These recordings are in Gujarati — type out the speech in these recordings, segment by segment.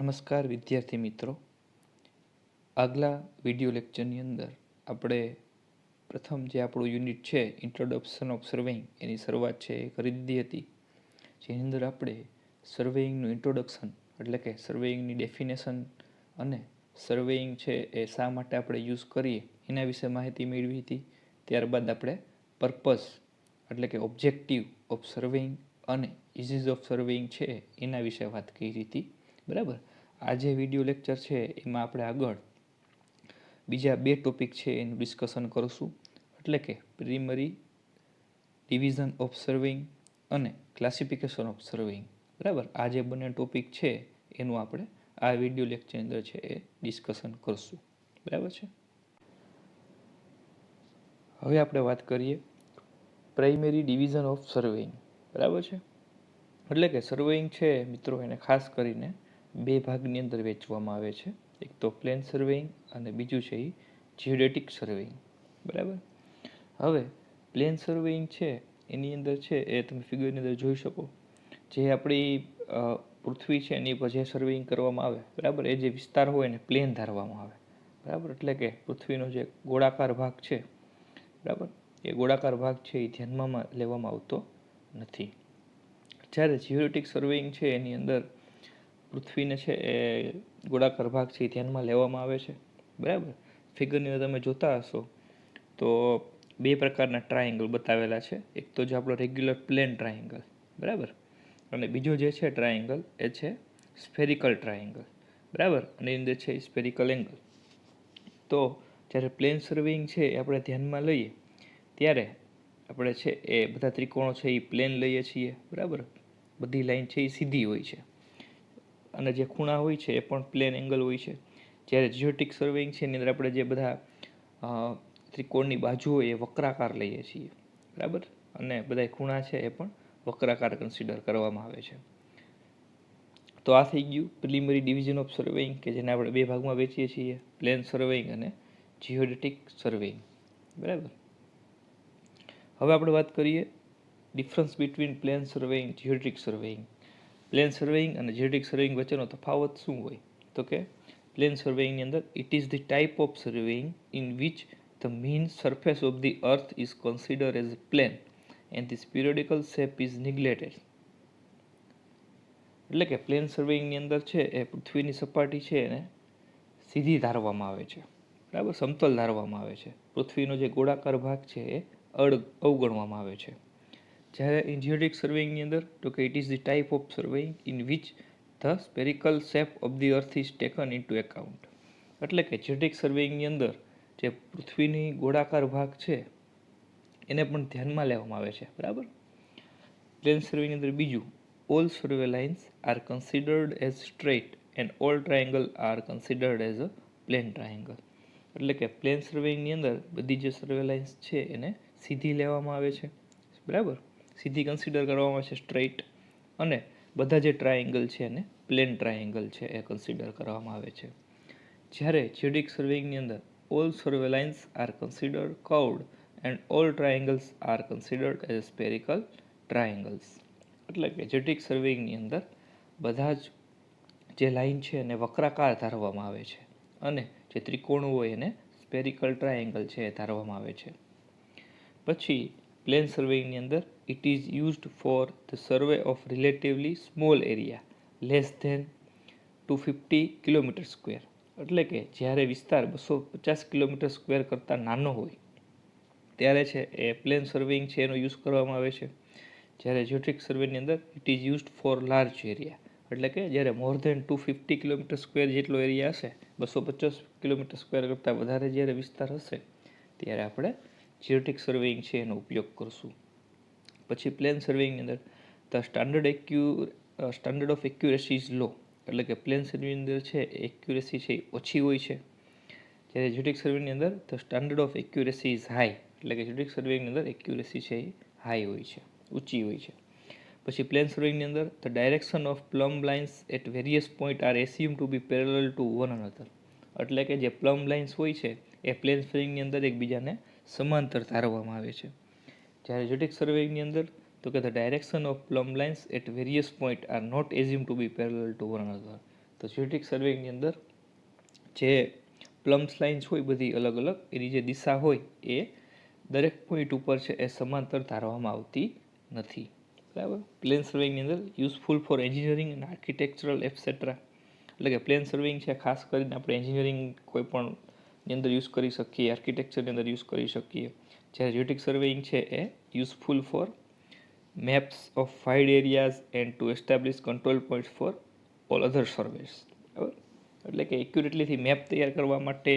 નમસ્કાર વિદ્યાર્થી મિત્રો. આગલા વિડિયો લેક્ચરની અંદર આપણે પ્રથમ જે આપણું યુનિટ છે ઇન્ટ્રોડક્શન ઓફ સર્વેઇંગ એની શરૂઆત છે એ કરી દીધી હતી, જેની અંદર આપણે સર્વેઇંગનું ઇન્ટ્રોડક્શન એટલે કે સર્વેઇંગની ડેફિનેશન અને સર્વેઇંગ છે એ શા માટે આપણે યુઝ કરીએ એના વિશે માહિતી મેળવી હતી. ત્યારબાદ આપણે પર્પઝ એટલે કે ઓબ્જેક્ટિવ ઓફ સર્વેઇંગ અને ઇઝીઝ ઓફ સર્વેઇંગ છે એના વિશે વાત કરી હતી. બરાબર. આ જે વિડીયો લેક્ચર છે એમાં આપણે આગળ બીજા બે ટોપિક છે એનું ડિસ્કશન કરીશું, એટલે કે પ્રિલિમિનરી ડિવિઝન ઓફ સર્વેઇંગ અને ક્લાસિફિકેશન ઓફ સર્વેઇંગ. બરાબર. આ જે બંને ટોપિક છે એનું આપણે આ વિડીયો લેક્ચરની અંદર છે એ ડિસ્કશન કરશું. બરાબર છે. હવે આપણે વાત કરીએ પ્રાઇમરી ડિવિઝન ઓફ સર્વેઇંગ. બરાબર છે. એટલે કે સર્વેઇંગ છે મિત્રો એને ખાસ કરીને બે ભાગની અંદર વહેંચવામાં આવે છે. એક તો પ્લેન સર્વેઇંગ અને બીજું છે એ જિયોડેટિક સર્વેઇંગ. બરાબર. હવે પ્લેન સર્વેઇંગ છે એની અંદર છે એ તમે ફિગરની અંદર જોઈ શકો, જે આપણી પૃથ્વી છે એની પર જે સર્વેઇંગ કરવામાં આવે, બરાબર, એ જે વિસ્તાર હોય એને પ્લેન ધારવામાં આવે. બરાબર. એટલે કે પૃથ્વીનો જે ગોળાકાર ભાગ છે, બરાબર, એ ગોળાકાર ભાગ છે એ ધ્યાનમાં લેવામાં આવતો નથી. જ્યારે જિયોડેટિક સર્વેઇંગ છે એની અંદર પૃથ્વીને છે એ ગોળાકાર ભાગ છે એ ધ્યાનમાં લેવામાં આવે છે. બરાબર. ફિગરની અંદર તમે જોતા હશો તો બે પ્રકારના ટ્રાયેંગલ બતાવેલા છે. એક તો જે આપણો રેગ્યુલર પ્લેન ટ્રાયેંગલ, બરાબર, અને બીજો જે છે ટ્રાયેંગલ એ છે સ્ફેરિકલ ટ્રાયેંગલ. બરાબર. અને એની અંદર છે સ્ફેરિકલ એંગલ. તો જ્યારે પ્લેન સર્વેઇંગ છે એ આપણે ધ્યાનમાં લઈએ ત્યારે આપણે છે એ બધા ત્રિકોણો છે એ પ્લેન લઈએ છીએ. બરાબર. બધી લાઈન છે એ સીધી હોય છે અને જે ખૂણા હોય છે એ પણ પ્લેન એંગલ હોય છે. જ્યારે જિયોડેટિક સર્વેઇંગ છે એની અંદર આપણે જે બધા ત્રિકોણની બાજુઓ એ વક્રાકાર લઈએ છીએ. બરાબર. અને બધા ખૂણા છે એ પણ વક્રાકાર કન્સિડર કરવામાં આવે છે. તો આ થઈ ગયું પ્રિલિમિનરી ડિવિઝન ઓફ સર્વેઇંગ, કે જેને આપણે બે ભાગમાં વહેંચીએ છીએ, પ્લેન સર્વેઇંગ અને જિયોડેટિક સર્વેઇંગ. બરાબર. હવે આપણે વાત કરીએ difference between plane surveying geodetic surveying. Plane surveying અને જિયોડેટિક સર્વેઇંગ વચ્ચેનો તફાવત શું હોય? તો કે પ્લેન સર્વેઇંગની અંદર it is the type of surveying in which the mean surface of the earth is considered as plane and the spheroidal shape is neglected. એટલે કે પ્લેન સર્વેઇંગની અંદર છે એ પૃથ્વીની સપાટી છે એને સીધી ધારવામાં આવે છે. બરાબર. સમતલ ધારવામાં આવે છે. પૃથ્વીનો જે ગોળાકાર ભાગ છે એ અવગણવામાં આવે છે. જ્યારે ઇન જિયોડેટિક સર્વેઇંગની અંદર તો કે it is the type of surveying in which the spherical shape of the earth is taken into account. એટલે કે જિયોડેટિક સર્વેઇંગની અંદર જે પૃથ્વીની ગોળાકાર ભાગ છે એને પણ ધ્યાનમાં લેવામાં આવે છે. બરાબર. પ્લેન સર્વેઇંગની અંદર બીજું, all survey lines are considered as straight and all triangle are considered as a plane triangle. એટલે કે પ્લેન સર્વેઇંગની અંદર બધી જે સર્વે લાઇન્સ છે એને સીધી લેવામાં આવે છે. બરાબર. સીધી કન્સિડર કરવામાં આવે છે, સ્ટ્રેટ, અને બધા જે ટ્રાયેંગલ છે એને પ્લેન ટ્રાયેંગલ છે એ કન્સિડર કરવામાં આવે છે. જ્યારે જિયોડેટિક સર્વેઇંગની અંદર all survey lines are considered curved and all triangles are considered as spherical triangles. એટલે કે જિયોડેટિક સર્વેઇંગની અંદર બધા જ જે લાઈન છે એને વક્રાકાર ધારવામાં આવે છે અને જે ત્રિકોણો હોય એને સ્પેરિકલ ટ્રાયેંગલ છે એ ધારવામાં આવે છે. પછી પ્લેન સર્વેઇંગની અંદર it is used for the survey of relatively small area less than 250 kilometre square. એટલે કે જ્યારે વિસ્તાર 250 કિલોમીટર સ્ક્વેર કરતાં નાનો હોય ત્યારે છે એ પ્લેન સર્વેઇંગ છે એનો યુઝ કરવામાં આવે છે. જ્યારે જિયોડેટિક સર્વેની અંદર it is used four large area. એટલે કે જ્યારે મોર ધેન 250 કિલોમીટર સ્ક્વેર જેટલો એરિયા હશે, 250 કિલોમીટર સ્ક્વેર કરતાં વધારે જ્યારે વિસ્તાર હશે ત્યારે આપણે જિયોડેટિક સર્વેઇંગ છે એનો ઉપયોગ કરશું. પછી પ્લેન સર્વેઇંગની અંદર the standard of accuracy is લો. એટલે કે પ્લેન સર્વેની અંદર છે એક્યુરેસી છે ઓછી હોય છે. જ્યારે જિયોડેટિક સર્વેની અંદર the standard of accuracy is high. એટલે કે જિયોડેટિક સર્વેની અંદર એક્યુરેસી છે એ હાઈ હોય છે, ઊંચી હોય છે. પછી પ્લેન સર્વેની અંદર the direction of plumb lines at various point are assume to be parallel to one another. એટલે કે જે પ્લમ્બ લાઇન્સ હોય છે એ પ્લેન સર્વેની અંદર એકબીજાને સમાંતર ધારવામાં આવે છે. જ્યારે જિયોડેટિક સર્વેની અંદર તો કે the direction of plumb lines at various point are not assume to be parallel to one another. તો તો જ્યોમેટ્રિક સર્વેની અંદર જે પ્લમ્સ લાઇન્સ હોય બધી અલગ અલગ એની જે દિશા હોય એ દરેક પોઈન્ટ ઉપર છે એ સમાંતર ધારવામાં આવતી નથી, બરાબર. પ્લેન સર્વેની અંદર useful for engineering and architectural etcetera, એટલે કે પ્લેન સર્વેઇંગ છે ખાસ કરીને આપણે એન્જિનિયરિંગ કોઈ પણ ની અંદર યુઝ કરી શકીએ, આર્કિટેક્ચરની અંદર યુઝ કરી શકીએ. જ્યારે જ્યોમેટ્રિક સર્વેઇંગ છે a useful for maps of wide areas and to establish control points for all other surveys, બરાબર. એટલે કે એક્યુરેટલીથી મેપ તૈયાર કરવા માટે,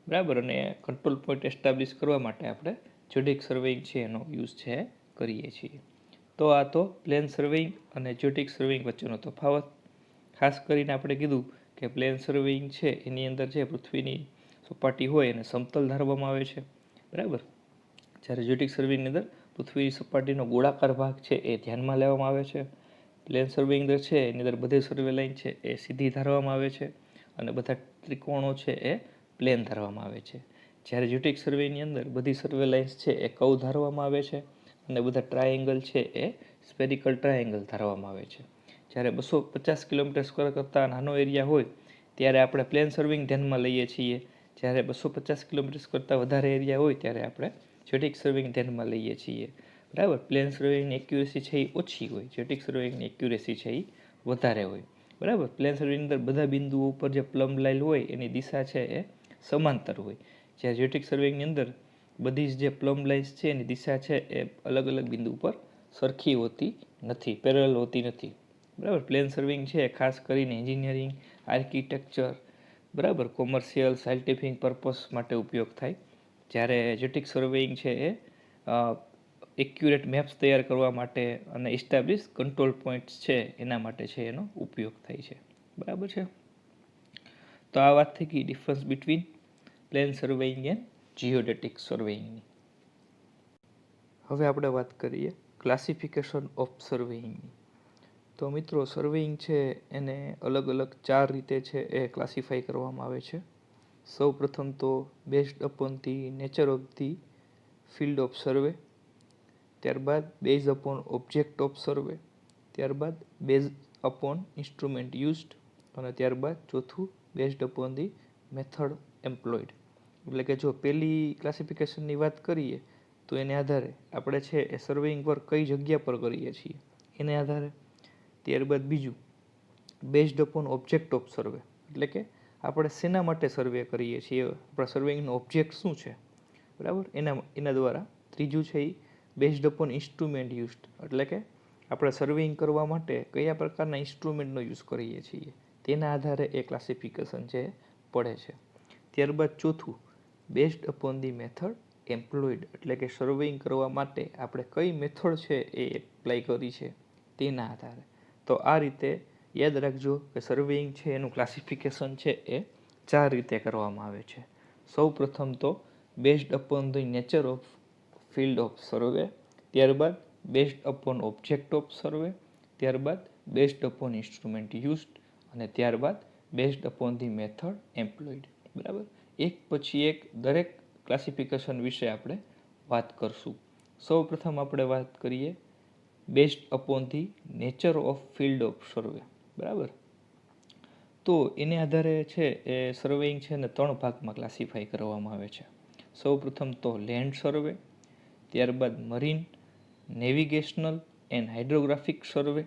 બરાબર, અને કંટ્રોલ પોઈન્ટ એસ્ટાબ્લિશ કરવા માટે આપણે જ્યોમેટ્રિક સર્વેઇંગ છે એનો યુઝ છે કરીએ છીએ. તો આ તો પ્લેન સર્વેઇંગ અને જ્યોમેટ્રિક સર્વેઇંગ વચ્ચેનો તફાવત. ખાસ કરીને આપણે કીધું કે પ્લેન સર્વેઇંગ છે એની અંદર જે પૃથ્વીની સપાટી હોય એને સમતલ ધારવામાં આવે છે, બરાબર. જ્યારે જ્યોમેટ્રિક સર્વેની અંદર પૃથ્વીની સપાટીનો ગોળાકાર ભાગ છે એ ધ્યાનમાં લેવામાં આવે છે. પ્લેન સર્વેની અંદર છે એની અંદર બધી સર્વે લાઇન છે એ સીધી ધારવામાં આવે છે અને બધા ત્રિકોણો છે એ પ્લેન ધારવામાં આવે છે. જ્યારે જ્યોમેટ્રિક સર્વેની અંદર બધી સર્વે લાઇન્સ છે એ કર્વ ધારવામાં આવે છે અને બધા ટ્રાયેંગલ છે એ સ્ફેરિકલ ટ્રાયેંગલ ધારવામાં આવે છે. જ્યારે 250 કિલોમીટર સ્ક્વેર કરતાં નાનો એરિયા હોય ત્યારે આપણે પ્લેન સર્વિંગ ધ્યાનમાં લઈએ છીએ. જ્યારે 250 કિલોમીટર કરતાં વધારે એરિયા હોય ત્યારે આપણે જ્યોમેટ્રિક સર્વિંગ ધ્યાનમાં લઈએ છીએ, બરાબર. પ્લેન સર્વિંગની એક્યુરેસી છે એ ઓછી હોય, જ્યોમેટ્રિક સર્વિંગની એક્યુરેસી છે એ વધારે હોય, બરાબર. પ્લેન સર્વિંગની અંદર બધા બિંદુઓ ઉપર જે પ્લમ્બ લાઇન હોય એની દિશા છે એ સમાંતર હોય, જ્યારે જ્યોમેટ્રિક સર્વિંગની અંદર બધી જ જે પ્લમ્બ લાઇન્સ છે એની દિશા છે એ અલગ અલગ બિંદુ ઉપર સરખી હોતી નથી, પેરેલલ હોતી નથી, બરાબર. પ્લેન સર્વિંગ છે ખાસ કરીને એન્જિનિયરિંગ, આર્કિટેક્ચર, બરાબર, કોમર્શિયલ, સાયન્ટિફિક પર્પસ માટે ઉપયોગ થાય. જ્યારે જ્યોમેટ્રિક સર્વેઇંગ છે એ એક્યુરેટ મેપ્સ તૈયાર કરવા માટે અને એસ્ટાબ્લિશ કંટ્રોલ પોઈન્ટ્સ છે એના માટે છે એનો ઉપયોગ થાય છે, બરાબર છે. તો આ વાત થઈ ગઈ difference between plane surveying and geodetic સર્વેઇંગની. હવે આપણે વાત કરીએ ક્લાસિફિકેશન ઓફ સર્વેઇંગની. તો મિત્રો, સર્વેઇંગ છે એને અલગ અલગ 4 રીતે છે એ ક્લાસિફાઈ કરવામાં આવે છે. સૌ પ્રથમ તો based upon the nature of the field of survey, ત્યારબાદ base upon object of survey, ત્યારબાદ બેઝ અપોન ઇન્સ્ટ્રુમેન્ટ યુઝડ, અને ત્યારબાદ ચોથું based upon the method employed. એટલે કે જો પહેલી ક્લાસિફિકેશનની વાત કરીએ તો એને આધારે આપણે છે એ સર્વેઇંગ વર્ક કઈ જગ્યા પર કરીએ છીએ એને આધારે. ત્યારબાદ બીજું બેઝડ અપોન ઓબ્જેક્ટ ઓફ સર્વે, એટલે કે આપણે શેના માટે સર્વે કરીએ છીએ, આપણા સર્વેઇંગનો ઓબ્જેક્ટ શું છે, બરાબર, એના દ્વારા. ત્રીજું છે એ બેઝડ અપોન ઇન્સ્ટ્રુમેન્ટ યુઝડ, એટલે કે આપણે સર્વેઇંગ કરવા માટે કયા પ્રકારના ઇન્સ્ટ્રુમેન્ટનો યુઝ કરીએ છીએ તેના આધારે એ ક્લાસિફિકેશન છે પડે છે. ત્યારબાદ ચોથું based upon the method employed, એટલે કે સર્વેઇંગ કરવા માટે આપણે કઈ મેથડ છે એ એપ્લાય કરી છે તેના આધારે. તો આ રીતે યાદ રાખજો કે સર્વેઇંગ છે એનું ક્લાસિફિકેશન છે એ 4 રીતે કરવામાં આવે છે. સૌ પ્રથમ તો based upon the nature of field of survey, ત્યારબાદ based upon object of survey, ત્યારબાદ બેઝડ અપોન ઇન્સ્ટ્રુમેન્ટ યુઝડ, અને ત્યારબાદ based upon the method employed, બરાબર. એક પછી એક દરેક ક્લાસિફિકેશન વિશે આપણે વાત કરશું. સૌ પ્રથમ આપણે વાત કરીએ based upon the nature of field of survey, બરાબર. તો એને આધારે છે એ સર્વેઇંગ છે ને 3 ભાગમાં ક્લાસિફાઈ કરવામાં આવે છે. સૌ પ્રથમ તો લેન્ડ સર્વે, ત્યારબાદ marine, navigational and hydrographic survey,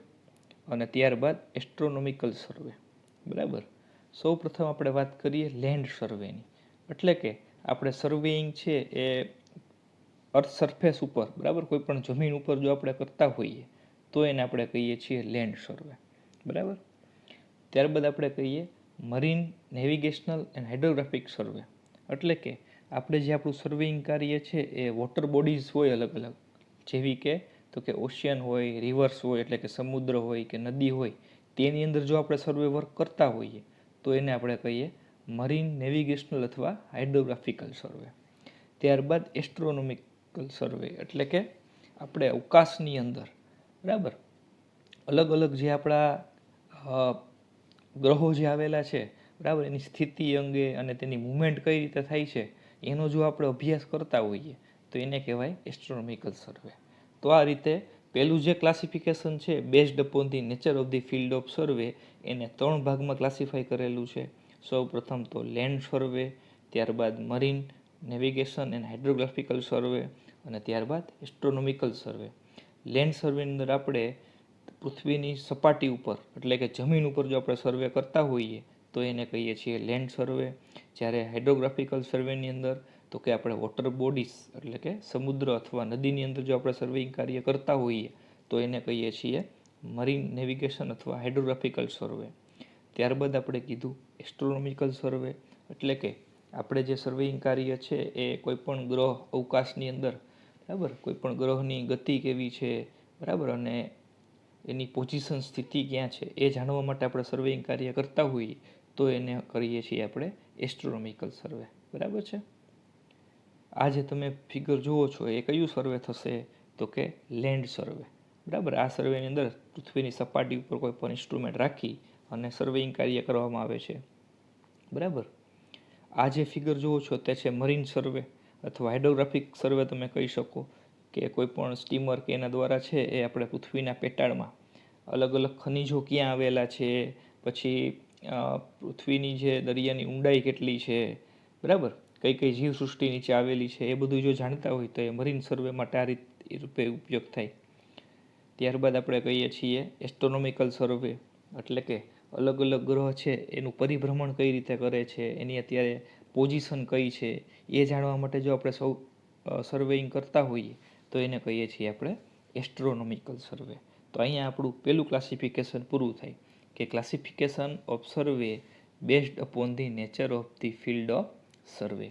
અને ત્યારબાદ એસ્ટ્રોનોમિકલ સર્વે, બરાબર. સૌ પ્રથમ આપણે વાત કરીએ લેન્ડ સર્વેની, એટલે કે આપણે સર્વેઇંગ છે એ અર્થ સરફેસ ઉપર, બરાબર, કોઈ પણ જમીન ઉપર જો આપણે કરતા હોઈએ તો એને આપણે કહીએ છીએ લેન્ડ સર્વે, બરાબર. ત્યારબાદ આપણે કહીએ મરીન, નેવિગેશનલ એન્ડ હાઇડ્રોગ્રાફિક સર્વે, એટલે કે આપણે જે આપણું સર્વેઇંગ કાર્ય છે એ વોટર બોડીઝ હોય અલગ અલગ, જેવી કે તો કે ઓશિયન હોય, રિવર્સ હોય, એટલે કે સમુદ્ર હોય કે નદી હોય, તેની અંદર જો આપણે સર્વે વર્ક કરતા હોઈએ તો એને આપણે કહીએ મરીન, નેવિગેશનલ અથવા હાઇડ્રોગ્રાફિકલ સર્વે. ત્યારબાદ એસ્ટ્રોનોમિકલ સર્વે, એટલે કે આપણે અવકાશની અંદર, બરાબર, અલગ અલગ જે આપણા ગ્રહો જે આવેલા છે, બરાબર, એની સ્થિતિ અંગે અને તેની મૂવમેન્ટ કઈ રીતે થાય છે એનો જો આપણે અભ્યાસ કરતા હોઈએ તો એને કહેવાય એસ્ટ્રોનોમિકલ સર્વે. તો આ રીતે પહેલું જે ક્લાસિફિકેશન છે based upon the nature of the field of survey, એને 3 ભાગમાં ક્લાસિફાઈ કરેલું છે. સૌ પ્રથમ તો લેન્ડ સર્વે, ત્યારબાદ મરીન નેવિગેશન એન્ડ હાઇડ્રોગ્રાફિકલ સર્વે, અને ત્યારબાદ એસ્ટ્રોનોમિકલ સર્વે. લેન્ડ સર્વેની અંદર આપણે પૃથ્વીની સપાટી ઉપર એટલે કે જમીન ઉપર જો આપણે સર્વે કરતા હોઈએ તો એને કહીએ છીએ લેન્ડ સર્વે. જ્યારે હાઇડ્રોગ્રાફિકલ સર્વેની અંદર તો કે આપણે વોટર બોડીઝ એટલે કે સમુદ્ર અથવા નદીની અંદર જો આપણે સર્વેઇંગ કાર્ય કરતા હોઈએ તો એને કહીએ છીએ મરીન નેવિગેશન અથવા હાઇડ્રોગ્રાફિકલ સર્વે. ત્યારબાદ આપણે કીધું એસ્ટ્રોનોમિકલ સર્વે, એટલે કે આપણે જે સર્વેઇંગ કાર્ય છે એ કોઈપણ ગ્રહ અવકાશની અંદર, બરાબર, કોઈપણ ગ્રહની ગતિ કેવી છે, બરાબર, અને એની પોઝિશન સ્થિતિ ક્યાં છે એ જાણવા માટે આપણે સર્વેઇંગ કાર્ય કરતા હોઈએ તો એને કરીએ છીએ આપણે એસ્ટ્રોનોમિકલ સર્વે. બરાબર છે. આ જે તમે ફિગર જુઓ છો એ કયું સર્વે થશે તો કે લેન્ડ સર્વે. બરાબર. આ સર્વેની અંદર પૃથ્વીની સપાટી ઉપર કોઈ પણ ઇન્સ્ટ્રુમેન્ટ રાખી અને સર્વેઇંગ કાર્ય કરવામાં આવે છે. બરાબર. આ જે ફિગર જુઓ છો તે છે મરીન સર્વે અથવા હાઇડ્રોગ્રાફિક સર્વે તમે કહી શકો, કે કોઈ પણ સ્ટીમર કે એના દ્વારા છે એ આપણે પૃથ્વીના પેટાળમાં અલગ અલગ ખનિજો ક્યાં આવેલા છે, પછી પૃથ્વીની જે દરિયાની ઊંડાઈ કેટલી છે, બરાબર, કઈ કઈ જીવસૃષ્ટિ નીચે આવેલી છે એ બધું જો જાણતા હોય તો એ મરીન સર્વે માટે આ રૂપે ઉપયોગ થાય. ત્યારબાદ આપણે કહીએ છીએ એસ્ટ્રોનોમિકલ સર્વે, એટલે કે અલગ અલગ ગ્રહ છે એનું પરિભ્રમણ કઈ રીતે કરે છે, એની અત્યારે પોઝિશન કઈ છે એ જાણવા માટે જો આપણે સૌ સર્વેઇંગ કરતા હોઈએ તો એને કહીએ છીએ આપણે એસ્ટ્રોનોમિકલ સર્વે. તો અહીંયા આપણું પહેલું ક્લાસિફિકેશન પૂરું થાય કે classification of survey based upon the nature of the field of survey.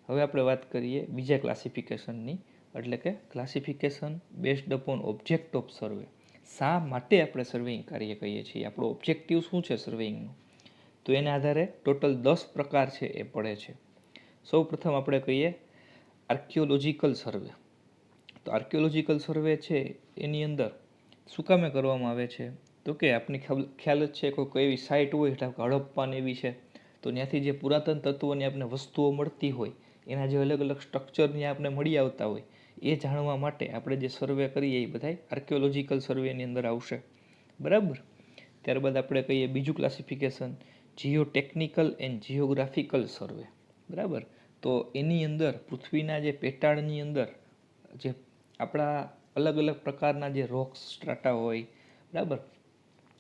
હવે આપણે વાત કરીએ બીજા ક્લાસિફિકેશનની, એટલે કે classification based upon object of survey. શા માટે આપણે સર્વેઇંગ કાર્ય કહીએ છીએ, આપણો ઓબ્જેક્ટિવ શું છે સર્વેઇંગનું, તો એના આધારે ટોટલ 10 પ્રકાર છે એ પડે છે. સૌ પ્રથમ આપણે કહીએ આર્કિયોલોજીકલ સર્વે. તો આર્કિયોલોજીકલ સર્વે છે એની અંદર શું કામે કરવામાં આવે છે તો કે આપની ખ્યાલ જ છે કોઈ એવી સાઇટ હોય, એટલે હડપ્પાને એવી છે, તો ત્યાંથી જે પુરાતન તત્વોની આપણે વસ્તુઓ મળતી હોય એના જે અલગ અલગ સ્ટ્રક્ચરની આપણે મળી આવતા હોય એ જાણવા માટે આપણે જે સર્વે કરીએ એ બધાય આર્કિયોલોજીકલ સર્વેની અંદર આવશે. બરાબર. ત્યારબાદ આપણે કહીએ બીજું classification geotechnical and geographical survey. બરાબર. તો એની અંદર પૃથ્વીના જે પેટાળની અંદર જે આપણા અલગ અલગ પ્રકારના જે રોક્સ સ્ટ્રાટા હોય, બરાબર,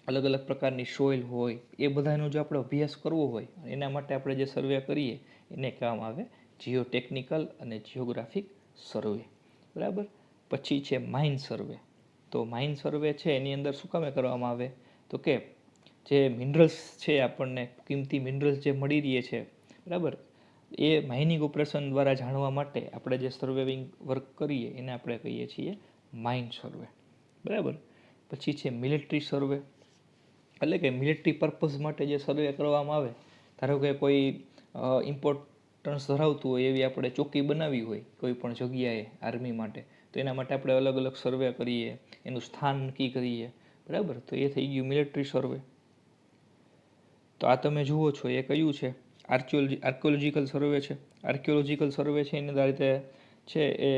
અલગ અલગ પ્રકારની સોઇલ હોય, એ બધાનો જો આપણે અભ્યાસ કરવો હોય એના માટે આપણે જે સર્વે કરીએ એને કહેવામાં આવે જીઓ ટેકનિકલ અને જીઓગ્રાફિક સર્વે. બરાબર. પછી છે માઇન સર્વે. તો માઇન સર્વે છે એની અંદર શું કામે કરવામાં આવે તો કે જે મિનરલ્સ છે, આપણને કિંમતી મિનરલ્સ જે મળી રહે છે, બરાબર, એ માઇનિંગ ઓપરેશન દ્વારા જાણવા માટે આપણે જે સર્વેઇંગ વર્ક કરીએ એને આપણે કહીએ છીએ માઇન સર્વે. બરાબર. પછી છે મિલિટરી સર્વે, એટલે કે મિલિટરી પર્પઝ માટે જે સર્વે કરવામાં આવે, ધારો કે કોઈ ઇમ્પોર્ટન્સ ધરાવતું હોય એવી આપણે ચોકી બનાવી હોય કોઈ પણ જગ્યાએ આર્મી માટે, તો એના માટે આપણે અલગ અલગ સર્વે કરીએ, એનું સ્થાન નક્કી કરીએ. બરાબર. તો એ થઈ ગયું મિલિટરી સર્વે. તો આ તમે જુઓ છો એ કયું છે આર્કિયોલોજીકલ સર્વે છે. આર્કિયોલોજીકલ સર્વે છે એની રીતે છે એ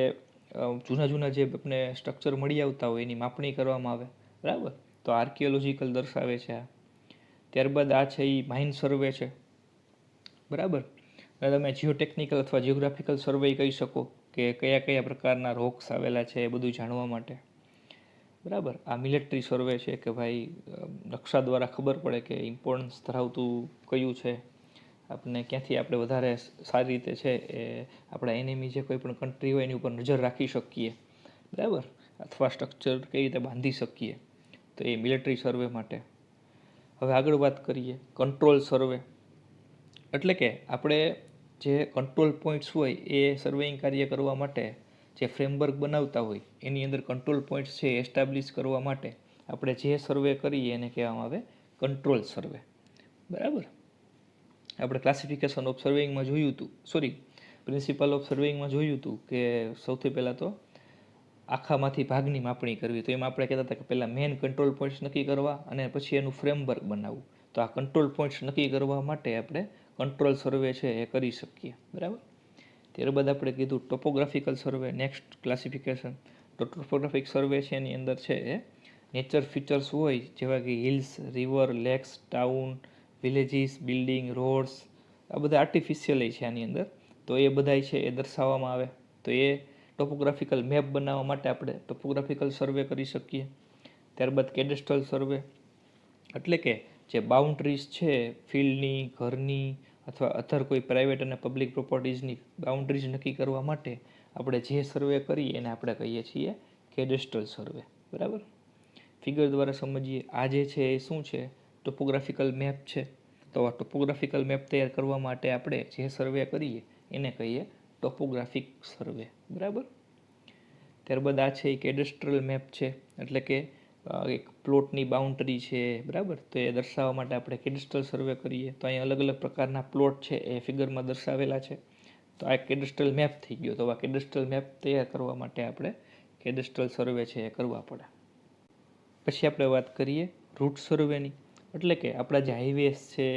જૂના જૂના જે આપણે સ્ટ્રક્ચર મળી આવતા હોય એની માપણી કરવામાં આવે. બરાબર. તો આર્કિયોલોજીકલ દર્શાવે છે આ. ત્યારબાદ આ છે એ માઇન સર્વે છે. બરાબર. અને તમે જીઓટેકનિકલ અથવા જીઓગ્રાફિકલ સર્વે કહી શકો કે કયા કયા પ્રકારના રોક્સ આવેલા છે એ બધું જાણવા માટે. બરાબર. આ મિલિટરી સર્વે છે કે ભાઈ નકશા દ્વારા ખબર પડે કે ઇમ્પોર્ટન્સ ધરાવતું કયું છે, આપણે ક્યાંથી આપણે વધારે સારી રીતે છે એ આપણા એનિમી જે કોઈ પણ કન્ટ્રી હોય એની ઉપર નજર રાખી શકીએ. બરાબર. અથવા સ્ટ્રક્ચર કઈ રીતે બાંધી શકીએ, તો એ મિલિટરી સર્વે માટે. હવે આગળ વાત કરીએ કંટ્રોલ સર્વે, એટલે કે આપણે જે કંટ્રોલ પોઈન્ટ્સ હોય એ સર્વેઇંગ કાર્ય કરવા માટે જે ફ્રેમવર્ક બનાવતા હોય એની અંદર કંટ્રોલ પોઈન્ટ્સ છે એસ્ટાબ્લિશ કરવા માટે આપણે જે સર્વે કરીએ એને કહેવામાં આવે કંટ્રોલ સર્વે. બરાબર. આપણે ક્લાસિફિકેશન ઓફ સર્વેઇંગમાં જોયું હતું, પ્રિન્સિપલ ઓફ સર્વેઇંગમાં જોયું હતું કે સૌથી પહેલાં તો આખામાંથી ભાગની માપણી કરવી. તો એમાં આપણે કહેતા હતા કે પહેલાં મેઇન કંટ્રોલ પોઈન્ટ્સ નક્કી કરવા અને પછી એનું ફ્રેમવર્ક બનાવવું. તો આ કંટ્રોલ પોઈન્ટ્સ નક્કી કરવા માટે આપણે કંટ્રોલ સર્વે છે એ કરી શકીએ. બરાબર. ત્યારબાદ આપણે કીધું ટોપોગ્રાફિકલ સર્વે, નેક્સ્ટ ક્લાસિફિકેશન. તો ટોપોગ્રાફિક સર્વે છે એની અંદર છે એ નેચર ફીચર્સ હોય જેવા કે hills, river, lakes, town, villages, building, roads, આ બધા આર્ટિફિશિયલ છે આની અંદર. તો એ બધાય છે એ દર્શાવવામાં આવે. તો એ ટોપોગ્રાફિકલ મેપ બનાવવા માટે આપણે ટોપોગ્રાફિકલ સર્વે કરી શકીએ. ત્યારબાદ કેડેસ્ટ્રલ સર્વે એટલે કે જે બાઉન્ડ્રીઝ છે ફિલ્ડની, ઘરની અથવા અધર કોઈ પ્રાઇવેટ અને પબ્લિક પ્રોપર્ટીઝની બાઉન્ડ્રીઝ નક્કી કરવા માટે આપણે જે સર્વે કરીએ એને આપણે કહીએ છીએ કેડેસ્ટ્રલ સર્વે. બરાબર. ફિગર દ્વારા સમજીએ. આ જે છે એ શું છે? ટોપોગ્રાફિકલ મેપ છે. તો આ ટોપોગ્રાફિકલ મેપ તૈયાર કરવા માટે આપણે જે સર્વે કરીએ એને કહીએ ટોપોગ્રાફિક સર્વે. બરાબર. ત્યારબાદ આ છે એ કેડેસ્ટ્રલ મેપ છે એટલે કે એક પ્લોટની બાઉન્ડ્રી છે. બરાબર. તો એ દર્શાવવા માટે આપણે કેડેસ્ટ્રલ સર્વે કરીએ. તો અહીં અલગ અલગ પ્રકારના પ્લોટ છે એ ફિગરમાં દર્શાવેલા છે. તો આ કેડેસ્ટ્રલ મેપ થઈ ગયો. તો આ કેડેસ્ટ્રલ મેપ તૈયાર કરવા માટે આપણે કેડેસ્ટ્રલ સર્વે છે એ કરવા પડે. પછી આપણે વાત કરીએ રૂટ સર્વેની. એટલે કે આપણા જે હાઈવેસ છે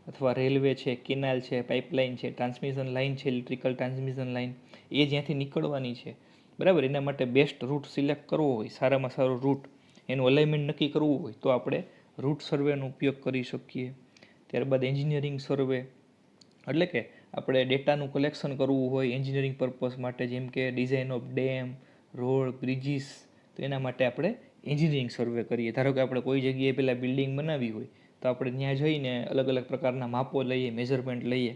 અથવા રેલવે છે, કેનાલ છે, પાઇપલાઇન છે, ટ્રાન્સમિશન લાઇન છે, ઇલેક્ટ્રિકલ ટ્રાન્સમિશન લાઇન એ જ્યાંથી નીકળવાની છે. બરાબર. એના માટે બેસ્ટ રૂટ સિલેક્ટ કરવો હોય, સારામાં સારો રૂટ, એનું અલાઇનમેન્ટ નક્કી કરવું હોય તો આપણે રૂટ સર્વેનો ઉપયોગ કરી શકીએ. ત્યારબાદ એન્જિનિયરિંગ સર્વે એટલે કે આપણે ડેટાનું કલેક્શન કરવું હોય એન્જિનિયરિંગ પર્પઝ માટે, જેમ કે design of dam, road, bridges. તો એના માટે આપણે એન્જિનિયરિંગ સર્વે કરીએ. ધારો કે આપણે કોઈ જગ્યાએ પહેલાં બિલ્ડિંગ બનાવી હોય તો આપણે ત્યાં જઈને અલગ અલગ પ્રકારના માપો લઈએ, મેઝરમેન્ટ લઈએ.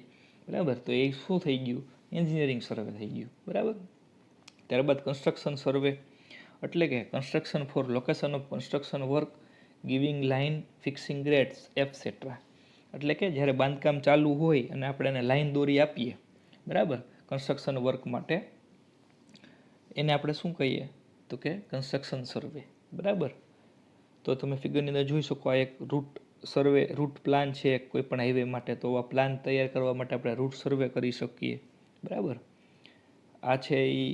બરાબર. તો એ શું થઈ ગયું? એન્જિનિયરિંગ સર્વે થઈ ગયું. બરાબર. ત્યારબાદ કન્સ્ટ્રક્શન સર્વે એટલે કે construction for location of construction work, giving line, fixing grades et cetera. એટલે કે જ્યારે બાંધકામ ચાલુ હોય અને આપણે એને લાઈન દોરી આપીએ, બરાબર, કન્સ્ટ્રક્શન વર્ક માટે, એને આપણે શું કહીએ? તો કે કન્સ્ટ્રક્શન સર્વે. બરાબર. તો તમે ફિગરની અંદર જોઈ શકો આ એક રૂટ સર્વે, રૂટ પ્લાન છે કોઈ પણ હાઈવે માટે. તો આ પ્લાન તૈયાર કરવા માટે આપણે રૂટ સર્વે કરી શકીએ. બરાબર. આ છે એ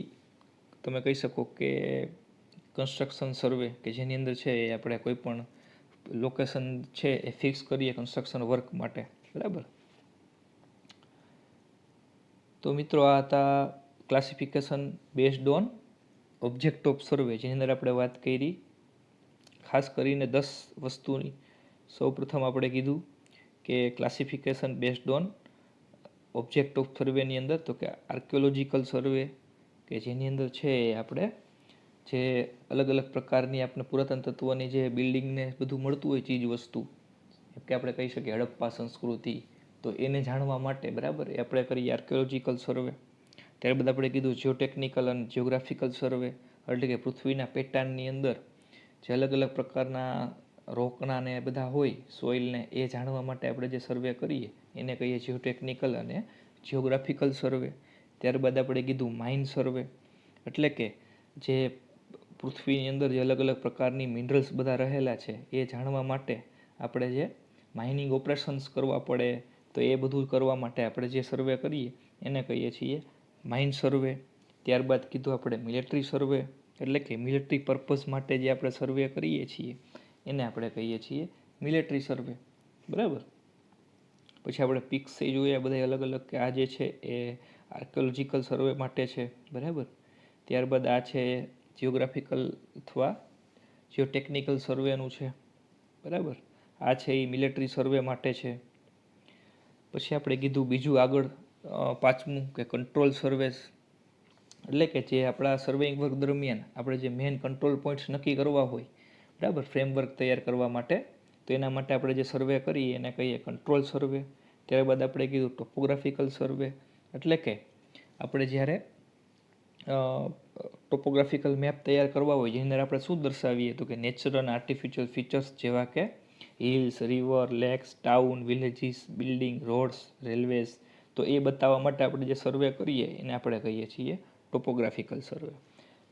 તમે કહી શકો કે કન્સ્ટ્રક્શન સર્વે કે જેની અંદર છે એ આપણે કોઈ પણ લોકેશન છે એ ફિક્સ કરીએ કન્સ્ટ્રક્શન વર્ક માટે. બરાબર. તો મિત્રો આ હતા classification based on object of survey, જેની અંદર આપણે વાત કરી ખાસ કરીને 10 વસ્તુની. સૌપ્રથમ આપણે કીધું કે classification based on object of સર્વેની અંદર તો કે આર્કિયોલોજીકલ સર્વે કે જેની અંદર છે એ આપણે જે અલગ અલગ પ્રકારની આપણે પુરાતન તત્વની જે બિલ્ડિંગને બધું મળતું હોય ચીજ વસ્તુ, કે આપણે કહી શકીએ હડપ્પા સંસ્કૃતિ, તો એને જાણવા માટે, બરાબર, એ આપણે કરીએ આર્કિયોલોજીકલ સર્વે. ત્યારબાદ આપણે કીધું જીઓટેકનિકલ અને જીઓગ્રાફિકલ સર્વે એટલે કે પૃથ્વીના પેટાર્નની અંદર જે અલગ અલગ પ્રકારના રોકના ને બધા હોય સોઇલને, એ જાણવા માટે આપણે જે સર્વે કરીએ એને કહીએ જીઓટેકનિકલ અને જીઓગ્રાફિકલ સર્વે. ત્યારબાદ આપણે કીધું માઇન સર્વે એટલે કે જે પૃથ્વીની અંદર જે અલગ અલગ પ્રકારની મિનરલ્સ બધા રહેલા છે એ જાણવા માટે આપણે જે માઇનિંગ ઓપરેશન્સ કરવા પડે, તો એ બધું કરવા માટે આપણે જે સર્વે કરીએ એને કહીએ છીએ માઇન સર્વે. ત્યારબાદ કીધું આપણે મિલિટરી સર્વે એટલે કે મિલિટરી પર્પઝ માટે જે આપણે સર્વે કરીએ છીએ એને આપણે કહીએ છીએ મિલિટરી સર્વે. બરાબર. પછી આપણે પિક્સ જોયા બધા અલગ અલગ કે આ જે છે એ આર્કિયોલોજીકલ સર્વે માટે છે. બરાબર. ત્યારબાદ આ છે જીઓગ્રાફિકલ અથવા જીઓટેકનિકલ સર્વેનું છે. બરાબર. આ છે એ મિલિટરી સર્વે માટે છે. પછી આપણે કીધું બીજું આગળ પાંચમું કે કંટ્રોલ સર્વેસ એટલે કે જે આપણા સર્વેઇંગ વર્ક દરમિયાન આપણે જે મેઇન કંટ્રોલ પોઈન્ટ્સ નક્કી કરવા હોય, બરાબર, ફ્રેમવર્ક તૈયાર કરવા માટે, તો એના માટે આપણે જે સર્વે કરીએ એને કહીએ કંટ્રોલ સર્વે. ત્યારબાદ આપણે કીધું ટોપોગ્રાફિકલ સર્વે એટલે કે આપણે જ્યારે ટોપોગ્રાફિકલ મેપ તૈયાર કરવા હોય જેની અંદર આપણે શું દર્શાવીએ તો કે નેચરલ અને આર્ટિફિશિયલ ફીચર્સ જેવા કે hills, river, lakes, town, villages, building, roads, railways. તો એ બતાવવા માટે આપણે જે સર્વે કરીએ એને આપણે કહીએ છીએ ટોપોગ્રાફિકલ સર્વે.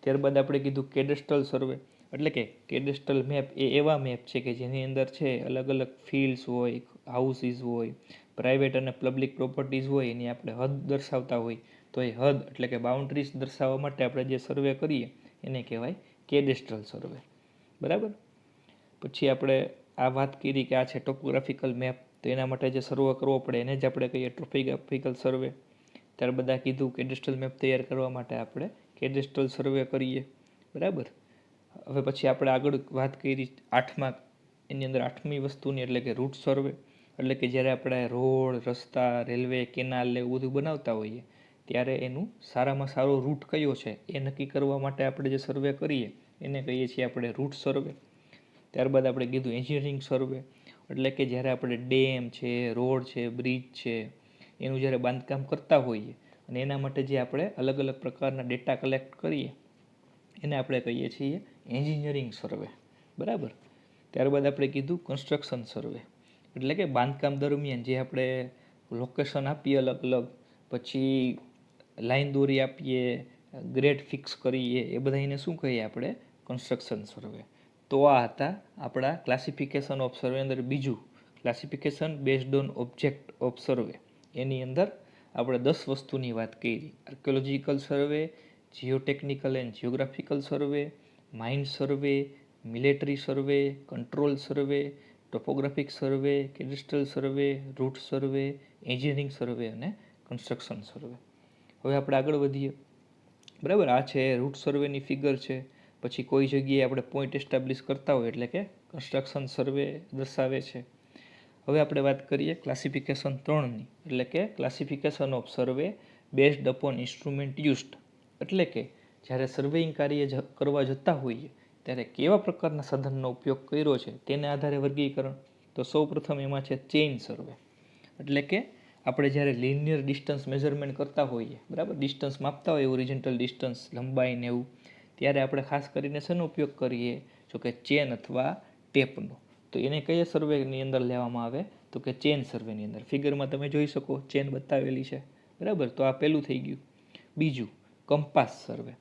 ત્યારબાદ આપણે કીધું કેડેસ્ટ્રલ સર્વે એટલે કે કેડેસ્ટ્રલ મેપ એ એવા મેપ છે કે જેની અંદર છે અલગ અલગ ફિલ્ડ્સ હોય, હાઉસીસ હોય, પ્રાઇવેટ અને પબ્લિક પ્રોપર્ટીઝ હોય, એની આપણે હદ દર્શાવતા હોય. તો એ હદ એટલે કે બાઉન્ડ્રીઝ દર્શાવવા માટે આપણે જે સર્વે કરીએ એને કહેવાય કેડેસ્ટ્રલ સર્વે. બરાબર. પછી આપણે આ વાત કરી કે આ છે ટોપોગ્રાફિકલ મેપ, તો એના માટે જે સર્વે કરવો પડે એને જ આપણે કહીએ ટોપોગ્રાફિકલ સર્વે. ત્યારબાદ કીધું કેડેસ્ટ્રલ મેપ તૈયાર કરવા માટે આપણે કેડેસ્ટ્રલ સર્વે કરીએ. બરાબર. હવે પછી આપણે આગળ વાત કરી એની અંદર 8મી વસ્તુની, એટલે કે રૂટ સર્વે. એટલે કે જ્યારે આપણે રોડ, રસ્તા, રેલવે, કેનાલ ને એવું બધું બનાવતા હોઈએ ત્યારે એનું સારામાં સારો રૂટ કયો છે એ નક્કી કરવા માટે આપણે જે સર્વે કરીએ એને કહીએ છીએ આપણે રૂટ સર્વે. ત્યારબાદ આપણે કીધું એન્જિનિયરિંગ સર્વે. એટલે કે જ્યારે આપણે ડેમ છે, રોડ છે, બ્રિજ છે, એનું જ્યારે બાંધકામ કરતા હોઈએ અને એના માટે જે આપણે અલગ અલગ પ્રકારના ડેટા કલેક્ટ કરીએ એને આપણે કહીએ છીએ એન્જિનિયરિંગ સર્વે. બરાબર. ત્યારબાદ આપણે કીધું કન્સ્ટ્રક્શન સર્વે. એટલે કે બાંધકામ દરમિયાન જે આપણે લોકેશન આપીએ અલગ અલગ, પછી લાઈન દોરી આપીએ, ગ્રેડ ફિક્સ કરીએ, એ બધાને શું કહીએ આપણે? Construction survey. તો આ હતા આપણા ક્લાસિફિકેશન ઓફ સર્વે અંદર બીજું classification based on object of survey. એની અંદર આપણે 10 વસ્તુની વાત કરી. Archaeological survey, geotechnical and geographical survey, mine survey, military survey, control survey, topographic survey, cadastral survey, route survey, engineering survey અને કન્સ્ટ્રક્શન સર્વે. હવે આપણે આગળ વધીએ. બરાબર. આ છે રૂટ સર્વેની ફિગર છે. પછી કોઈ જગ્યાએ આપણે પોઈન્ટ એસ્ટાબ્લિશ કરતા હોય એટલે કે કન્સ્ટ્રક્શન સર્વે દર્શાવે છે. હવે આપણે વાત કરીએ ક્લાસિફિકેશન 3ની, એટલે કે classification of survey based upon instrument used. એટલે કે જ્યારે સર્વેઇંગ કાર્ય કરવા જતા હોઈએ ત્યારે કેવા પ્રકારના સાધનનો ઉપયોગ કર્યો છે તેને આધારે વર્ગીકરણ. તો સૌ પ્રથમ એમાં છે ચેઇન સર્વે. એટલે કે આપણે જ્યારે લિનિયર ડિસ્ટન્સ મેઝરમેન્ટ કરતા હોઈએ, બરાબર, ડિસ્ટન્સ માપતા હોય ઓરિજિનલ ડિસ્ટન્સ, લંબાઈ ને એવું, ત્યારે આપણે ખાસ કરીને શેનો ઉપયોગ કરીએ? જો કે ચેન અથવા ટેપનો. તો એને કયા સર્વેની અંદર લેવામાં આવે? તો કે ચેન સર્વેની અંદર. ફિગરમાં તમે જોઈ શકો ચેન બતાવેલી છે. બરાબર. તો આ પહેલું થઈ ગયું. બીજું કંપાસ સર્વે.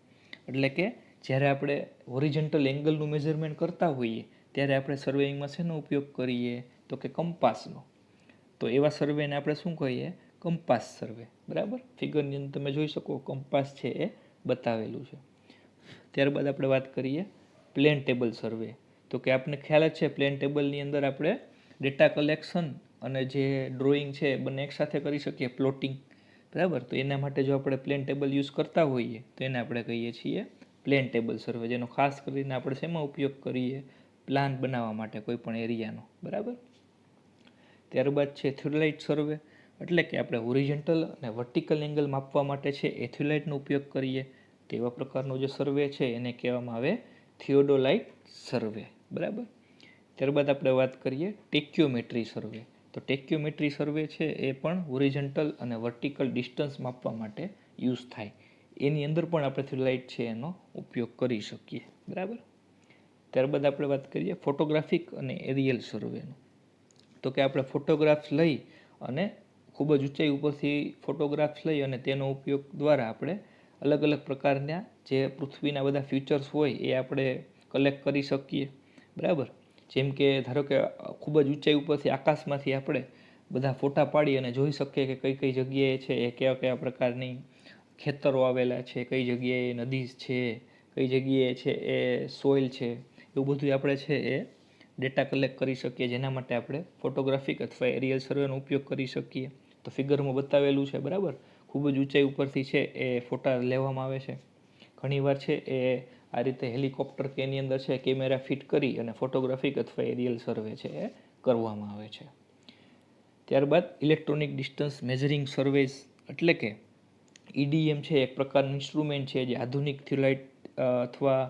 એટલે કે જ્યારે આપણે હોરિઝોન્ટલ એંગલનું મેઝરમેન્ટ કરતા હોઈએ ત્યારે આપણે સર્વેઇંગમાં શેનો ઉપયોગ કરીએ? તો કે કંપાસનો. તો એવા સર્વેને આપણે શું કહીએ? કંપાસ સર્વે. બરાબર. ફિગરની અંદર તમે જોઈ શકો કંપાસ છે એ બતાવેલું છે. ત્યારબાદ આપણે વાત કરીએ પ્લેન ટેબલ સર્વે. તો કે આપણને ખ્યાલ જ છે પ્લેન ટેબલની અંદર આપણે ડેટા કલેક્શન અને જે ડ્રોઈંગ છે બંને એકસાથે કરી શકીએ, પ્લોટિંગ. બરાબર. તો એના માટે જો આપણે પ્લેન ટેબલ યુઝ કરતા હોઈએ તો એને આપણે કહીએ છીએ પ્લેન ટેબલ સર્વે, જેનો ખાસ કરીને આપણે શેમાં ઉપયોગ કરીએ? પ્લાન બનાવવા માટે કોઈ પણ એરિયાનો. બરાબર. ત્યારબાદ છે થિયોલાઇટ સર્વે. એટલે કે આપણે હોરિઝોન્ટલ અને વર્ટિકલ એંગલ માપવા માટે છે એથ્યુલાઇટનો ઉપયોગ કરીએ. તેવા પ્રકારનો જે સર્વે છે એને કહેવામાં આવે થિયોડોલાઇટ સર્વે. બરાબર. ત્યારબાદ આપણે વાત કરીએ ટેક્યોમેટ્રી સર્વે. તો ટેક્યોમેટ્રી સર્વે છે એ પણ હોરિઝોન્ટલ અને વર્ટિકલ ડિસ્ટન્સ માપવા માટે યુઝ થાય. એની અંદર પણ આપણે થિયોલાઇટ છે એનો ઉપયોગ કરી શકીએ. બરાબર. ત્યારબાદ આપણે વાત કરીએ ફોટોગ્રાફિક અને એરિયલ સર્વેનો. તો કે આપણે ફોટોગ્રાફ્સ લઈ અને ખૂબ જ ઊંચાઈ ઉપરથી ફોટોગ્રાફ્સ લઈ અને તેનો ઉપયોગ દ્વારા આપણે અલગ અલગ પ્રકારના જે પૃથ્વીના બધા ફીચર્સ હોય એ આપણે કલેક્ટ કરી શકીએ. બરાબર. જેમ કે ધારો કે ખૂબ જ ઊંચાઈ ઉપરથી આકાશમાંથી આપણે બધા ફોટા પાડી અને જોઈ શકીએ કે કઈ કઈ જગ્યાએ છે એ કયા કયા પ્રકારની ખેતરો આવેલા છે, કઈ જગ્યાએ નદી છે, કઈ જગ્યાએ છે એ સોઇલ છે, એવું બધું આપણે છે એ ડેટા કલેક્ટ કરી શકીએ, જેના માટે આપણે ફોટોગ્રાફિક અથવા એરિયલ સર્વેનો ઉપયોગ કરી શકીએ. તો ફિગરમાં બતાવેલું છે. બરાબર. ખૂબ જ ઊંચાઈ ઉપરથી છે એ ફોટા લેવામાં આવે છે. ઘણીવાર છે એ આ રીતે હેલિકોપ્ટર કે એની અંદર છે કેમેરા ફિટ કરી અને ફોટોગ્રાફિક અથવા એરિયલ સર્વે છે એ કરવામાં આવે છે. ત્યારબાદ ઇલેક્ટ્રોનિક ડિસ્ટન્સ મેઝરિંગ સર્વેસ. એટલે કે EDM છે એક પ્રકારનું ઇન્સ્ટ્રુમેન્ટ છે જે આધુનિક થિયોલાઇટ અથવા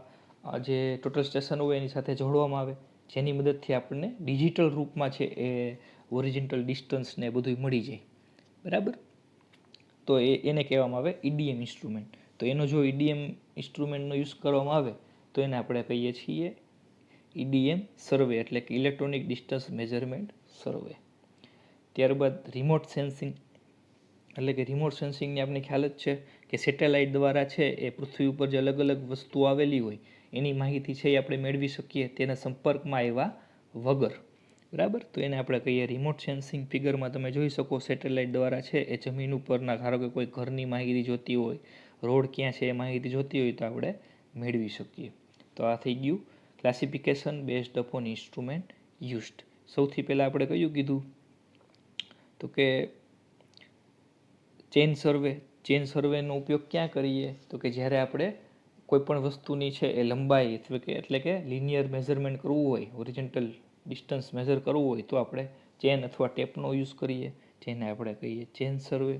જે ટોટલ સ્ટેશન હોય એની સાથે જોડવામાં આવે, જેની મદદથી આપણને ડિજિટલ રૂપમાં છે એ ઓરિજિનલ ડિસ્ટન્સ ને બધું મળી જાય. બરાબર. તો એને કહેવામાં આવે EDM ઇન્સ્ટ્રુમેન્ટ. તો એનો જો EDM ઇન્સ્ટ્રુમેન્ટનો યુઝ કરવામાં આવે તો એને આપણે કહીએ છીએ EDM સર્વે, એટલે કે ઇલેક્ટ્રોનિક ડિસ્ટન્સ મેઝરમેન્ટ સર્વે. ત્યારબાદ રિમોટ સેન્સિંગ. એટલે કે રિમોટ સેન્સિંગની આપણે ખ્યાલ જ છે કે સેટેલાઇટ દ્વારા છે એ પૃથ્વી ઉપર જે અલગ અલગ વસ્તુઓ આવેલી હોય એની માહિતી છે એ આપણે મેળવી શકીએ તેના સંપર્કમાં આવ્યા વગર. બરાબર. તો એને આપણે કહીએ રિમોટ સેન્સિંગ. ફિગરમાં તમે જોઈ શકો સેટેલાઇટ દ્વારા છે એ જમીન ઉપરના, ધારો કે કોઈ ઘરની માહિતી જોતી હોય, રોડ ક્યાં છે એ માહિતી જોતી હોય તો આપણે મેળવી શકીએ. તો આ થઈ ગયું classification based upon instrument used. સૌથી પહેલાં આપણે કયું કીધું? તો કે ચેન સર્વે. ચેન સર્વેનો ઉપયોગ ક્યાં કરીએ? તો કે જ્યારે આપણે કોઈ પણ વસ્તુની છે એ લંબાઈ એટલે કે લિનિયર મેઝરમેન્ટ કરવું હોય, ઓરિજિનલ ડિસ્ટન્સ મેઝર કરવું હોય તો આપણે ચેન અથવા ટેપનો યુઝ કરીએ, જેને આપણે કહીએ ચેન સર્વે.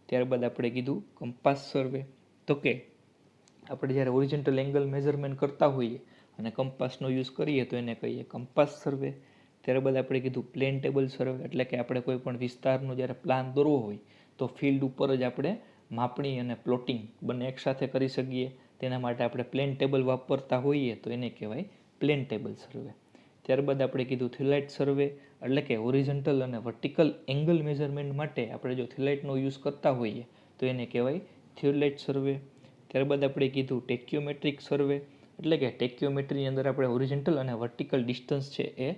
ત્યારબાદ આપણે કીધું કંપાસ સર્વે. તો કે આપણે જ્યારે ઓરિજિનલ એંગલ મેઝરમેન્ટ કરતા હોઈએ અને કંપાસનો યુઝ કરીએ તો એને કહીએ કંપાસ સર્વે. ત્યારબાદ આપણે કીધું પ્લેન ટેબલ સર્વે, એટલે કે આપણે કોઈ પણ વિસ્તારનો જ્યારે પ્લાન દોરવો હોય તો ફિલ્ડ ઉપર જ આપણે માપણી અને પ્લોટિંગ બંને એકસાથે કરી શકીએ. તેના માટે આપણે પ્લેન ટેબલ વાપરતા હોઈએ તો એને કહેવાય પ્લેન ટેબલ સર્વે. ત્યારબાદ આપણે કીધું થિયોલાઇટ સર્વે, એટલે કે હોરિઝોન્ટલ અને વર્ટિકલ એંગલ મેઝરમેન્ટ માટે આપણે જો થિયોલાઇટનો યુઝ કરતા હોઈએ તો એને કહેવાય થિયોલાઇટ સર્વે. ત્યારબાદ આપણે કીધું ટેક્યોમેટ્રિક સર્વે, એટલે કે ટેક્યોમેટ્રીની અંદર આપણે હોરિઝોન્ટલ અને વર્ટિકલ ડિસ્ટન્સ છે એ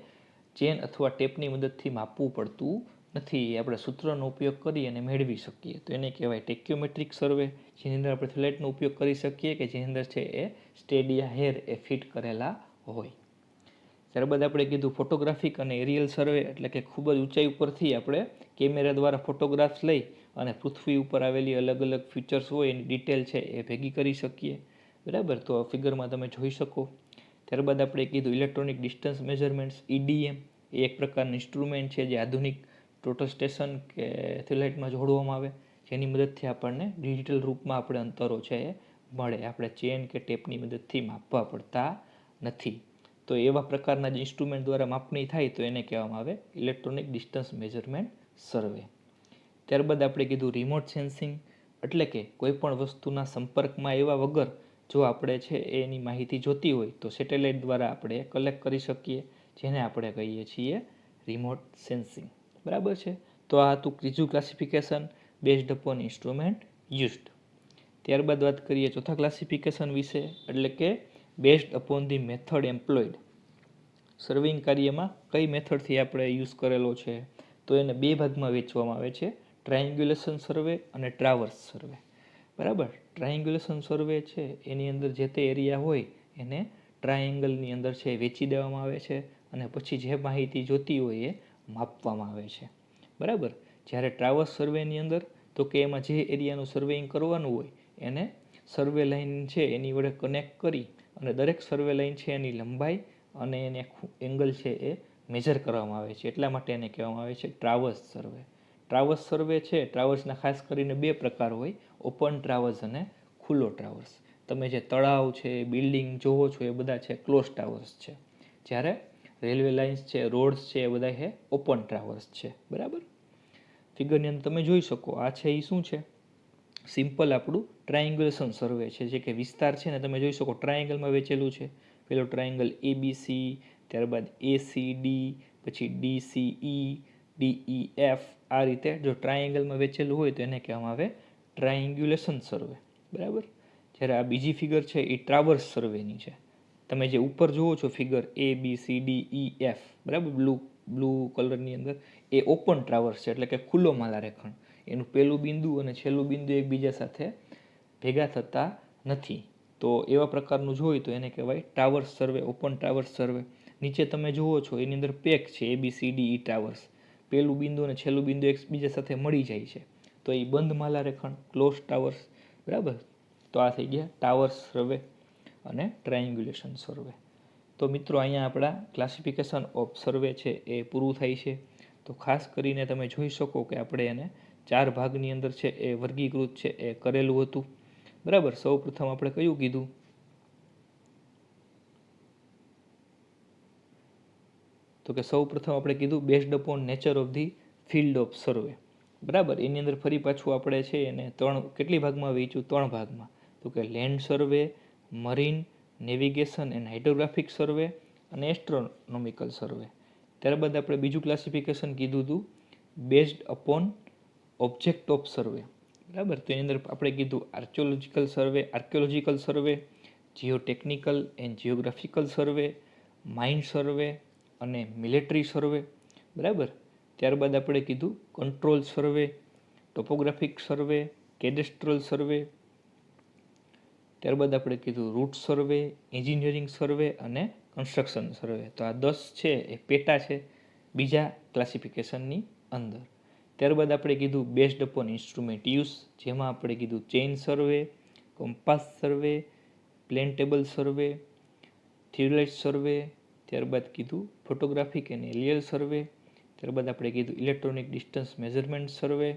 ચેન અથવા ટેપની મદદથી માપવું પડતું નથી, આપણે સૂત્રનો ઉપયોગ કરી અને મેળવી શકીએ તો એને કહેવાય ટેક્યોમેટ્રિક સર્વે, જેની અંદર આપણે થિયોલાઇટનો ઉપયોગ કરી શકીએ કે જેની અંદર છે એ સ્ટેડિયા હેર એ ફિટ કરેલા હોય. ત્યારબાદ આપણે કીધું ફોટોગ્રાફિક અને એરિયલ સર્વે, એટલે કે ખૂબ જ ઊંચાઈ ઉપરથી આપણે કેમેરા દ્વારા ફોટોગ્રાફ્સ લઈ અને પૃથ્વી ઉપર આવેલી અલગ અલગ ફીચર્સ હોય એની ડિટેલ છે એ ભેગી કરી શકીએ. બરાબર, તો આ ફિગરમાં તમે જોઈ શકો. ત્યારબાદ આપણે કીધું ઇલેક્ટ્રોનિક ડિસ્ટન્સ મેઝરમેન્ટ્સ, EDM, એ એક પ્રકારનું ઇન્સ્ટ્રુમેન્ટ છે જે આધુનિક ટોટલ સ્ટેશન કે થિયોલાઇટમાં જોડવામાં આવે, જેની મદદથી આપણને ડિજિટલ રૂપમાં આપણે અંતરો છે એ મળે, આપણે ચેન કે ટેપની મદદથી માપવા પડતા નથી. તો એવા પ્રકારના જે ઇન્સ્ટ્રુમેન્ટ દ્વારા માપણી થાય તો એને કહેવામાં આવે ઇલેક્ટ્રોનિક ડિસ્ટન્સ મેઝરમેન્ટ સર્વે. ત્યારબાદ આપણે કીધું રિમોટ સેન્સિંગ, એટલે કે કોઈ પણ વસ્તુના સંપર્કમાં આવ્યા વગર જો આપણે છે એની માહિતી જોતી હોય તો સેટેલાઇટ દ્વારા આપણે કલેક્ટ કરી શકીએ, જેને આપણે કહીએ છીએ રિમોટ સેન્સિંગ. બરાબર છે, તો આ હતું ત્રીજું classification, based upon instrument used. ત્યારબાદ વાત કરીએ ચોથા ક્લાસિફિકેશન વિશે, એટલે કે based upon the method employed. સર્વેઇંગ કાર્યમાં કઈ મેથડથી આપણે યુઝ કરેલો છે તો એને બે ભાગમાં વહેંચવામાં આવે છે, ટ્રાયંગ્યુલેશન સર્વે અને ટ્રાવર્સ સર્વે. બરાબર, ટ્રાયંગ્યુલેશન સર્વે છે એની અંદર જે તે એરિયા હોય એને ટ્રાયંગલની અંદર છે વેચી દેવામાં આવે છે અને પછી જે માહિતી જોતી હોય એ માપવામાં આવે છે. બરાબર, જ્યારે ટ્રાવર્સ સર્વેની અંદર તો કે એમાં જે એરિયાનું સર્વેઇંગ કરવાનું હોય એને સર્વે લાઇન છે એની વડે કનેક્ટ કરી અને દરેક સર્વે લાઇન છે એની લંબાઈ અને એને એંગલ છે એ મેજર કરવામાં આવે છે, એટલા માટે એને કહેવામાં આવે છે ટ્રાવર્સ સર્વે. ટ્રાવર્સ સર્વે છે, ટ્રાવર્સના ખાસ કરીને બે પ્રકાર હોય, ઓપન ટ્રાવર્સ અને ખુલ્લો ટ્રાવર્સ. તમે જે તળાવ છે, બિલ્ડિંગ જોવો છો એ બધા છે ક્લોઝ ટ્રાવર્સ છે, જ્યારે રેલવે લાઇન્સ છે, રોડ્સ છે એ બધા છે ઓપન ટ્રાવર્સ છે. બરાબર, ફિગરની અંદર તમે જોઈ શકો આ છે એ શું છે, સિમ્પલ આપણું ટ્રાયંગ્યુલેશન સર્વે છે, જે કે વિસ્તાર છે ને તમે જોઈ શકો ટ્રાયંગલમાં વેચેલું છે. પેલો ટ્રાયંગલ ABC, ત્યારબાદ ACD, પછી DCE, DEF, આ રીતે જો ટ્રાયંગલમાં વેચેલું હોય તો એને કહેવામાં આવે ટ્રાયંગ્યુલેશન સર્વે. બરાબર, જ્યારે આ બીજી ફિગર છે એ ટ્રાવર્સ સર્વેની છે. તમે જે ઉપર જુઓ છો ફિગર ABCDEF, બરાબર, બ્લુ કલરની અંદર, એ ઓપન ટ્રાવર્સ છે, એટલે કે ખુલ્લો માલારેખણ. એનું પહેલું બિંદુ અને છેલ્લું બિંદુ એકબીજા સાથે ભેગા થતા નથી, તો એવા પ્રકારનું જોઈએ તો એને કહેવાય ટ્રાવર્સ સર્વે, ઓપન ટ્રાવર્સ સર્વે. નીચે તમે જુઓ છો એની અંદર પેક છે ABCDE ટ્રાવર્સ, પહેલું બિંદુ અને છેલ્લું બિંદુ એકબીજા સાથે મળી જાય છે, તો એ બંધ માલારેખણ ક્લોઝ ટાવર્સ. બરાબર, તો આ થઈ ગયા ટાવર્સ સર્વે અને ટ્રાયંગ્યુલેશન સર્વે. તો મિત્રો અહીંયા આપણા ક્લાસિફિકેશન ઓફ સર્વે છે એ પૂરું થાય છે. તો ખાસ કરીને તમે જોઈ શકો કે આપણે એને 4 ભાગની અંદર છે એ વર્ગીકૃત છે એ કરેલું હતું. બરાબર, સૌ પ્રથમ આપણે કયું કીધું, તો કે સૌ પ્રથમ આપણે કીધું based upon nature of the field of survey. બરાબર, એની અંદર ફરી પાછું આપણે છે એને કેટલી ભાગમાં વહેંચ્યું, 3 ભાગમાં. તો કે land survey, marine navigation and hydrographic survey અને એસ્ટ્રોનોમિકલ સર્વે. ત્યારબાદ આપણે બીજું ક્લાસિફિકેશન કીધું હતું based upon object of survey. બરાબર, તો એની અંદર આપણે કીધું archaeological survey, geotechnical and geographical survey, mine survey અને મિલિટરી સર્વે. બરાબર, ત્યારબાદ આપણે કીધું કંટ્રોલ સર્વે, ટોપોગ્રાફિક સર્વે, કેડેસ્ટ્રલ સર્વે. ત્યારબાદ આપણે કીધું રૂટ સર્વે, એન્જિનિયરિંગ સર્વે અને કન્સ્ટ્રક્શન સર્વે. તો આ 10 છે એ પેટા છે બીજા ક્લાસિફિકેશનની અંદર. ત્યારબાદ આપણે કીધું બેઝડ અપોન ઇન્સ્ટ્રુમેન્ટ યુઝ, જેમાં આપણે કીધું ચેઇન સર્વે, કંપાસ સર્વે, પ્લેન ટેબલ સર્વે, થિયોલાઇટ સર્વે, ત્યારબાદ કીધું ફોટોગ્રાફિક એન્ડ એરિયલ સર્વે, ત્યારબાદ આપણે કીધું ઇલેક્ટ્રોનિક ડિસ્ટન્સ મેઝરમેન્ટ સર્વે,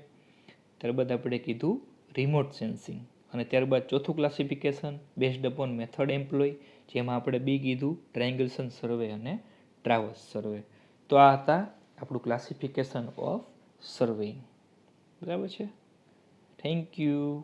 ત્યારબાદ આપણે કીધું રિમોટ સેન્સિંગ, અને ત્યારબાદ ચોથું classification based upon method employ, જેમાં આપણે બી કીધું ટ્રાયંગલ્સન સર્વે અને ટ્રાવર્સ સર્વે. તો આ હતા આપણું ક્લાસિફિકેશન ઓફ સર્વેઇંગ. બરાબર છે. Thank you.